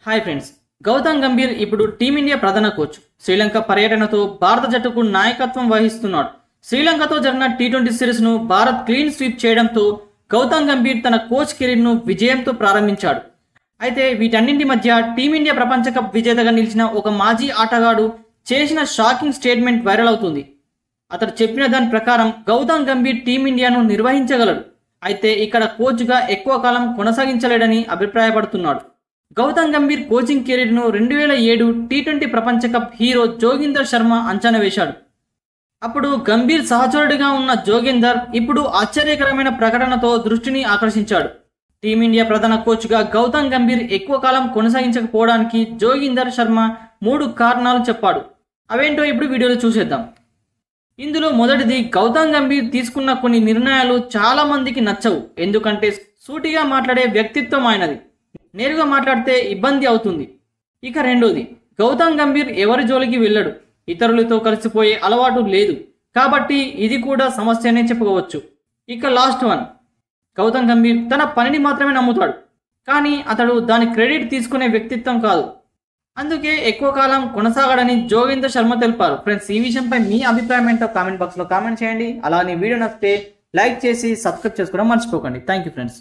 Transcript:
Hi friends, Gautam Gambhir ఇప్పుడు team India ప్రధాన coach. Sri Lanka పర్యటనతో భారత జట్టుకు నాయకత్వం వహిస్తున్నాడు. శ్రీలంకతో జరిగిన టీ20 సిరీస్ ను భారత్ క్లీన్ స్వీప్ చేయడంతో గౌతమ్ గంభీర్ తన కోచ్ కెరీర్ ను విజయంతో ప్రారంభించాడు. అయితే వీటన్నింటి మధ్య టీమిండియా ప్రపంచ కప్ విజేతగా నిలిచిన ఒక మాజీ ఆటగాడు చేసిన షాకింగ్ స్టేట్మెంట్ వైరల్ అవుతుంది. అతడు చెప్పిన దాని ప్రకారం గౌతమ్ గంభీర్ టీమిండియాను నిర్వహించగలడు, అయితే ఇక్కడ కోచ్గా ఎక్కువ కాలం కొనసాగించలేడని అభిప్రాయపడుతున్నాడు. గౌతమ్ గంభీర్ కోచింగ్ కెరీర్ను 2007 టీ20 ప్రపంచ కప్ హీరో జోగిందర్ శర్మ అంచనా వేశాడు. అప్పుడు గంభీర్ సహచరుడిగా ఉన్న జోగిందర్ ఇప్పుడు ఆశ్చర్యకరమైన ప్రకటనతో దృష్టిని ఆకర్షించాడు. టీమిండియా ప్రధాన కోచ్గా గౌతమ్ గంభీర్ ఎక్కువ కాలం కొనసాగించకపోవడానికి జోగిందర్ శర్మ 3 కారణాలు చెప్పాడు. అవేంటో ఇప్పుడు వీడియోలో చూసేద్దాం. ఇందులో మొదటిది, గౌతమ్ గంభీర్ తీసుకున్న కొన్ని నిర్ణయాలు చాలా మందికి నచ్చవు, ఎందుకంటే సూటిగా మాట్లాడే వ్యక్తిత్వం ఆయనది. నేరుగా మాట్లాడితే ఇబ్బంది అవుతుంది. ఇక రెండోది, గౌతమ్ గంభీర్ ఎవరి జోలికి వెళ్ళడు, ఇతరులతో కలిసిపోయే అలవాటు లేదు, కాబట్టి ఇది కూడా సమస్యనే చెప్పుకోవచ్చు. ఇక లాస్ట్ వన్, గౌతమ్ గంభీర్ తన పనిని మాత్రమే నమ్ముతాడు, కానీ అతడు దాని క్రెడిట్ తీసుకునే వ్యక్తిత్వం కాదు, అందుకే ఎక్కువ కాలం కొనసాగడని జోగిందర్ శర్మ తెలిపారు. ఫ్రెండ్స్, ఈ విషయంపై మీ అభిప్రాయం ఏంటో కామెంట్ బాక్స్లో కామెంట్ చేయండి. అలానే వీడియో నచ్చితే లైక్ చేసి సబ్స్క్రైబ్ చేసుకోవడం మర్చిపోకండి. Thank you friends.